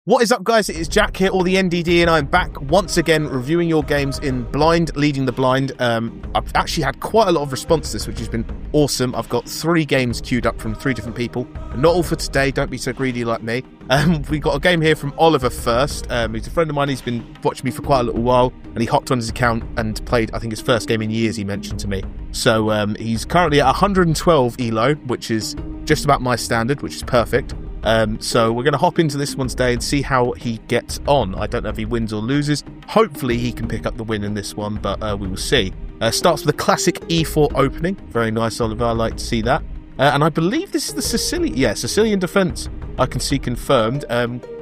What is up, guys? It is Jack here, or the NDD, and I'm back once again reviewing your games in Blind Leading the Blind. I've actually had quite a lot of response to this, which has been awesome. I've got 3 games queued up from 3 different people. Not all for today, don't be so greedy like me. We got a game here from Oliver first. He's a friend of mine. He's been watching me for quite a little while, and he hopped on his account and played, I think, his first game in years, he mentioned to me. So he's currently at 112 ELO, which is just about my standard, which is perfect. So we're going to hop into this one today and see how he gets on. I don't know if he wins or loses. Hopefully he can pick up the win in this one, but we will see. Starts with a classic E4 opening. Very nice, Oliver. I like to see that. And I believe this is the Sicilian defence I can see confirmed,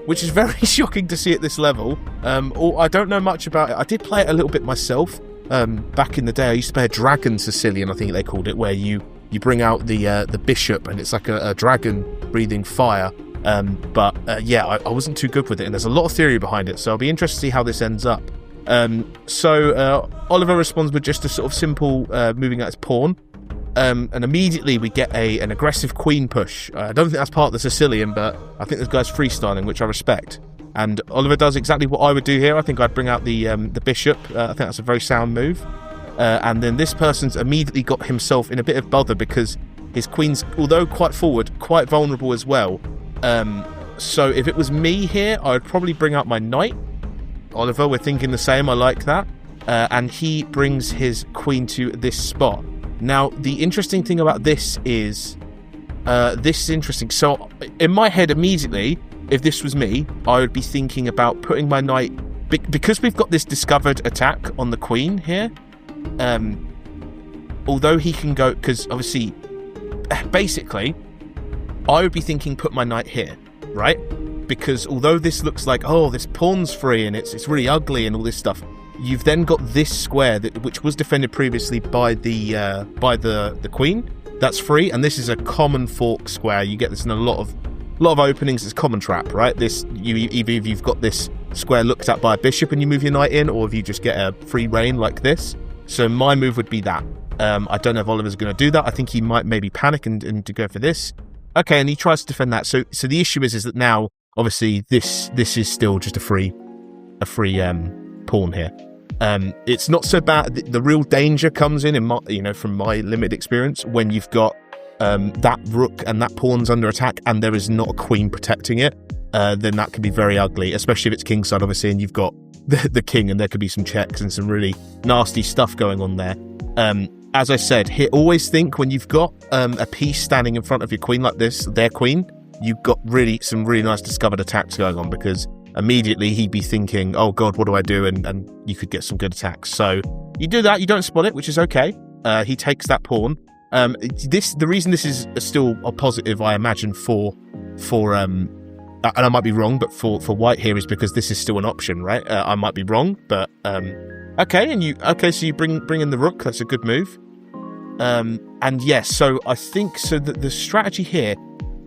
which is very shocking to see at this level. Or I don't know much about it. I did play it a little bit myself back in the day. I used to play a Dragon Sicilian, I think they called it, where you bring out the bishop and it's like a dragon breathing fire. But I wasn't too good with it, and there's a lot of theory behind it, so I'll be interested to see how this ends up. So Oliver responds with just a sort of simple moving out his pawn, and immediately we get an aggressive queen push. I don't think that's part of the Sicilian, but I think this guy's freestyling, which I respect. And Oliver does exactly what I would do here. I think I'd bring out the bishop. I think that's a very sound move. And then this person's immediately got himself in a bit of bother because his queen's, although quite forward, quite vulnerable as well. So if it was me here, I would probably bring out my knight. Oliver, we're thinking the same. I like that. And he brings his queen to this spot. Now, the interesting thing about this is this is interesting. So in my head immediately, if this was me, I would be thinking about putting my knight, because we've got this discovered attack on the queen here. Although he can go, because obviously, basically, I would be thinking put my knight here, right? Because although this looks like, oh, this pawn's free and it's really ugly and all this stuff, you've then got this square which was defended previously by the queen. That's free, and this is a common fork square. You get this in a lot of openings. It's common trap, right? This either if you've got this square looked at by a bishop and you move your knight in, or if you just get a free reign like this. So my move would be that. I don't know if Oliver's going to do that. I think he might maybe panic and to go for this. Okay, and he tries to defend that. So the issue is that now, obviously, this is still just a free pawn here. It's not so bad. The real danger comes in my, from my limited experience, when you've got that rook and that pawn's under attack and there is not a queen protecting it. Then that can be very ugly, especially if it's kingside, obviously, and you've got the king, and there could be some checks and some really nasty stuff going on there. As I said, always think when you've got a piece standing in front of your queen like this, their queen, you've got some really nice discovered attacks going on, because immediately he'd be thinking, oh god, what do I do? And you could get some good attacks. So you do that, you don't spot it, which is okay. He takes that pawn. The reason this is still a positive, I imagine, for and I might be wrong, but for white here is because this is still an option, right? I might be wrong, but okay. So you bring in the rook. That's a good move. And yes, so I think the strategy here,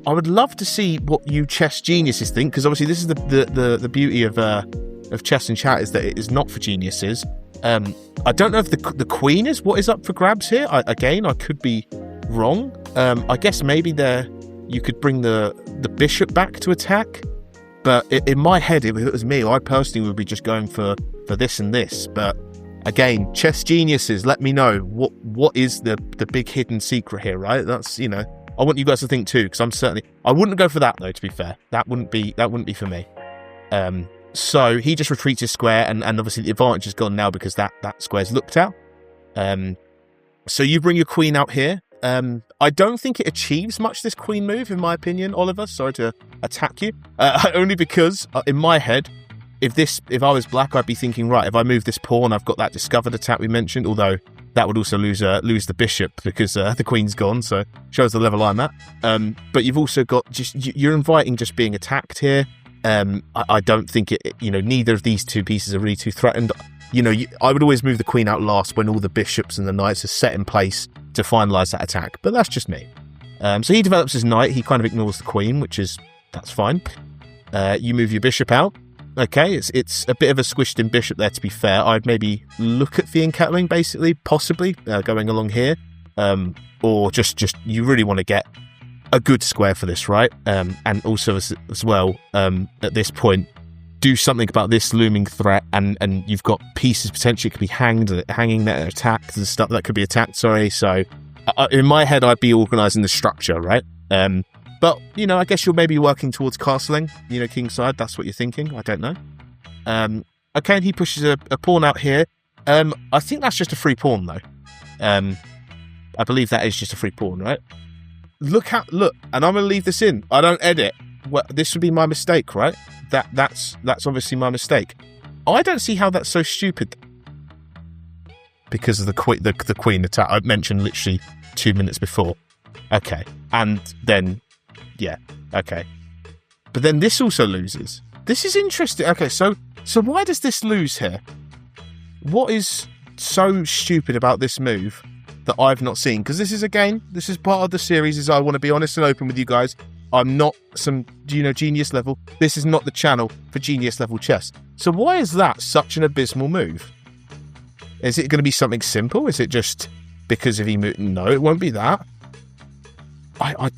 I would love to see what you chess geniuses think, because obviously this is the beauty of chess and chat, is that it is not for geniuses. I don't know if the queen is what is up for grabs here. I could be wrong. I guess maybe you could bring the bishop back to attack, but in my head, if it was me, I personally would be just going for this and this. But again, chess geniuses, let me know what is the big hidden secret here, right? That's, I want you guys to think too, because I wouldn't go for that though, to be fair. That wouldn't be for me. So he just retreats his square, and obviously the advantage is gone now because that square's looked at. So you bring your queen out here. I don't think it achieves much, this queen move, in my opinion, Oliver. Sorry to attack you. Only because, in my head, if I was black, I'd be thinking, right, if I move this pawn, I've got that discovered attack we mentioned, although that would also lose the bishop because the queen's gone, so shows the level I'm at. But you've also got you're inviting just being attacked here. I don't think neither of these two pieces are really too threatened. I would always move the queen out last when all the bishops and the knights are set in place to finalise that attack, but that's just me. So he develops his knight, he kind of ignores the queen, that's fine. You move your bishop out. Okay, it's a bit of a squished in bishop there, to be fair. I'd maybe look at fianchettoing, basically, possibly, going along here. Or just you really want to get a good square for this, right? And also as well, at this point, do something about this looming threat, and you've got pieces potentially could be hanging that are attacked and stuff that could be attacked. Sorry, so in my head, I'd be organising the structure, right? But I guess you're maybe working towards castling, kingside. That's what you're thinking. I don't know. Okay, and he pushes a pawn out here. I think that's just a free pawn, though. I believe that is just a free pawn, right? Look, and I'm going to leave this in. I don't edit. Well, this would be my mistake, right? That's obviously my mistake. I don't see how that's so stupid. Because of the queen attack I mentioned literally 2 minutes before. Okay, and then, yeah, okay. But then this also loses. This is interesting. Okay, so why does this lose here? What is so stupid about this move that I've not seen? Because this is part of the series, is I want to be honest and open with you guys. I'm not some, genius level. This is not the channel for genius level chess. So why is that such an abysmal move? Is it going to be something simple? Is it just because of emu? No, it won't be that. I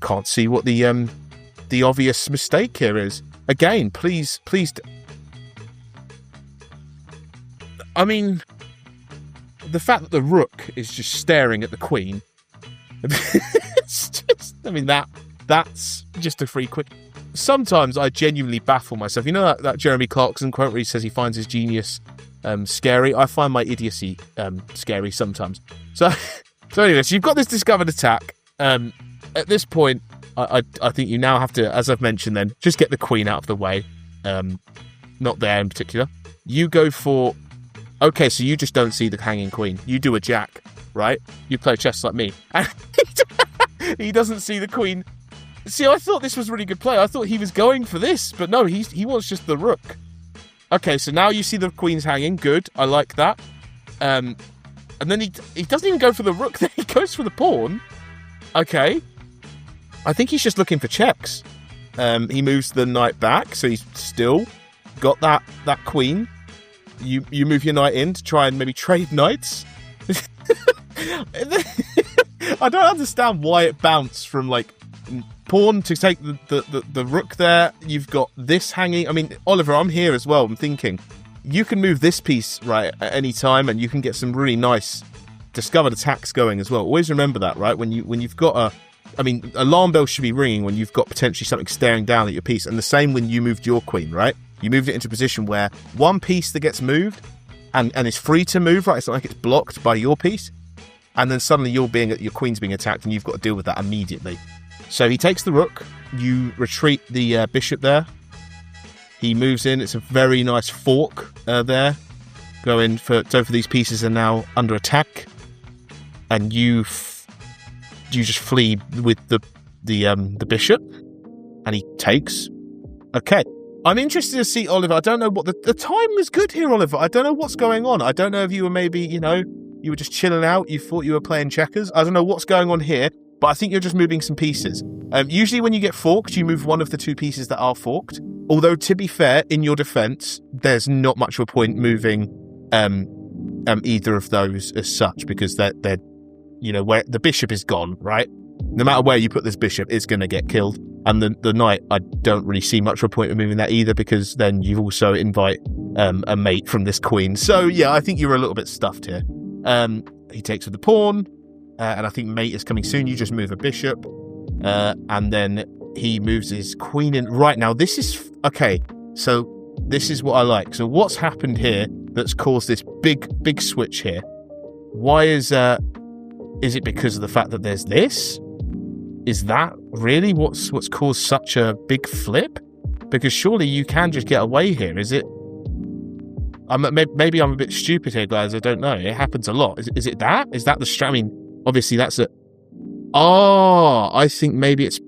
can't see what the obvious mistake here is. Again, please. I mean, the fact that the rook is just staring at the queen. It's just, that's just a free quick. Sometimes I genuinely baffle myself. You know that Jeremy Clarkson quote where he says he finds his genius scary? I find my idiocy scary sometimes. So anyway, so you've got this discovered attack. At this point, I think you now have to, as I've mentioned then, just get the queen out of the way. Not there in particular. You go for... Okay, so you just don't see the hanging queen. You do a jack, right? You play chess like me. And he doesn't see the queen. See, I thought this was really good play. I thought he was going for this, but no, he wants just the rook. Okay, so now you see the queen's hanging. Good, I like that. And then he doesn't even go for the rook. Then he goes for the pawn. Okay. I think he's just looking for checks. He moves the knight back, so he's still got that queen. You move your knight in to try and maybe trade knights. I don't understand why it bounced from like pawn to take the rook there. You've got this hanging. I mean, Oliver, I'm here as well. I'm thinking you can move this piece right at any time, and you can get some really nice discovered attacks going as well. Always remember that, right? When you've got alarm bells should be ringing when you've got potentially something staring down at your piece, and the same when you moved your queen, right? You moved it into a position where one piece that gets moved and is free to move, right? It's not like it's blocked by your piece. And then suddenly your queen's being attacked and you've got to deal with that immediately. So he takes the rook. You retreat the bishop there. He moves in. It's a very nice fork there. So these pieces are now under attack. And you just flee with the bishop. And he takes. Okay. I'm interested to see, Oliver. I don't know what the time was good here, Oliver. I don't know what's going on. I don't know if you were maybe, you were just chilling out. You thought you were playing checkers. I don't know what's going on here, but I think you're just moving some pieces. Usually when you get forked, you move one of the two pieces that are forked. Although, to be fair, in your defense, there's not much of a point moving either of those as such, because they're where the bishop is gone, right? No matter where you put this bishop, it's going to get killed. And the knight, I don't really see much of a point of moving that either, because then you also invite a mate from this queen. So, yeah, I think you're a little bit stuffed here. He takes with the pawn, and I think mate is coming soon. You just move a bishop, and then he moves his queen in. Right, now, this is... Okay, so this is what I like. So what's happened here that's caused this big switch here? Why is it because of the fact that there's this? Is that really what's caused such a big flip? Because surely you can just get away here, is it? Maybe I'm a bit stupid here, guys. I don't know. It happens a lot. Is it that? Is that the strat? I mean, obviously that's a... Oh, I think maybe it's...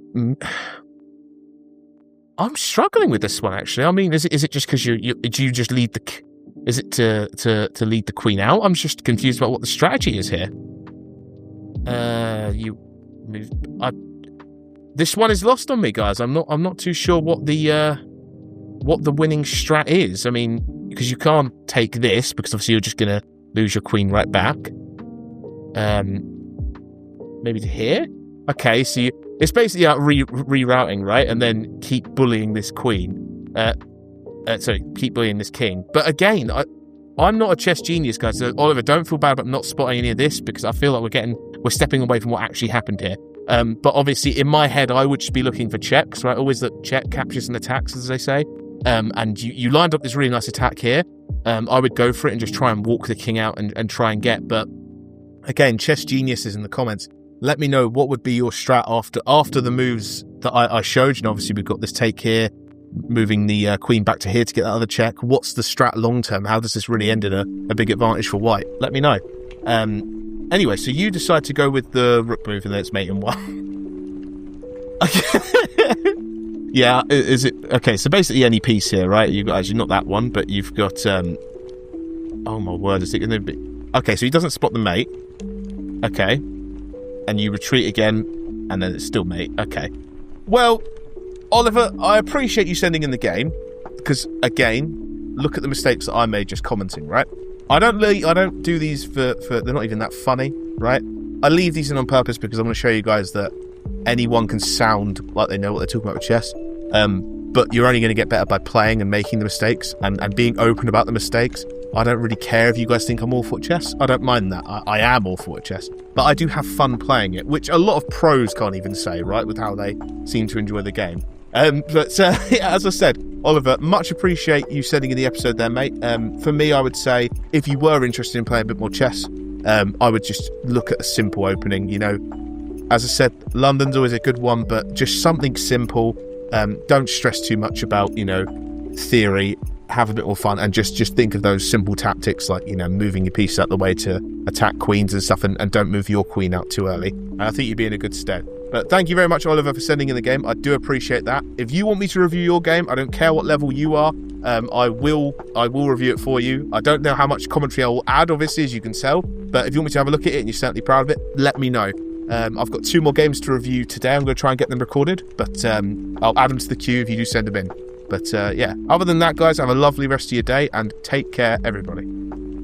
I'm struggling with this one, actually. I mean, is it just because do you just lead the... Is it to lead the queen out? I'm just confused about what the strategy is here. This one is lost on me, guys. I'm not too sure what the winning strat is. I mean, because you can't take this, because obviously you're just gonna lose your queen right back. Maybe to here. Okay, so It's basically like rerouting, right? And then keep bullying this queen. Keep bullying this king. But again, I'm not a chess genius, guys. So Oliver, don't feel bad about not spotting any of this, because I feel like we're stepping away from what actually happened here. But obviously, in my head, I would just be looking for checks, right? Always look check, captures, and attacks, as they say. And you lined up this really nice attack here. I would go for it and just try and walk the king out and try and get. But again, chess geniuses in the comments, let me know what would be your strat after the moves that I showed you. And obviously, we've got this take here, moving the queen back to here to get that other check. What's the strat long term? How does this really end in a big advantage for white? Let me know. Anyway, so you decide to go with the rook move, and then it's mate in one. Yeah, is it okay? So basically, any piece here, right? You got actually not that one, but you've got. Oh my word! Is it going to be? Okay, so he doesn't spot the mate. Okay, and you retreat again, and then it's still mate. Okay, well, Oliver, I appreciate you sending in the game, because again, look at the mistakes that I made just commenting, right? I don't do these for they're not even that funny, right? I leave these in on purpose because I'm going to show you guys that anyone can sound like they know what they're talking about with chess. But you're only going to get better by playing and making the mistakes and being open about the mistakes. I don't really care if you guys think I'm awful at chess. I don't mind that. I am awful at chess. But I do have fun playing it, which a lot of pros can't even say, right? With how they seem to enjoy the game. Yeah, as I said, Oliver, much appreciate you sending in the episode there, mate. For me, I would say if you were interested in playing a bit more chess, I would just look at a simple opening. You know, as I said, London's always a good one, but just something simple. Don't stress too much about, you know, theory. Have a bit more fun and just think of those simple tactics, like, you know, moving your piece out the way to attack queens and stuff, and don't move your queen out too early. I think you'd be in a good stead. But thank you very much, Oliver, for sending in the game. I do appreciate that. If you want me to review your game, I don't care what level you are, I will review it for you. I don't know how much commentary I will add, obviously, as you can tell, but if you want me to have a look at it and you're certainly proud of it, let me know. I've got 2 more games to review today. I'm going to try and get them recorded, but I'll add them to the queue if you do send them in. But yeah, other than that, guys, have a lovely rest of your day and take care, everybody.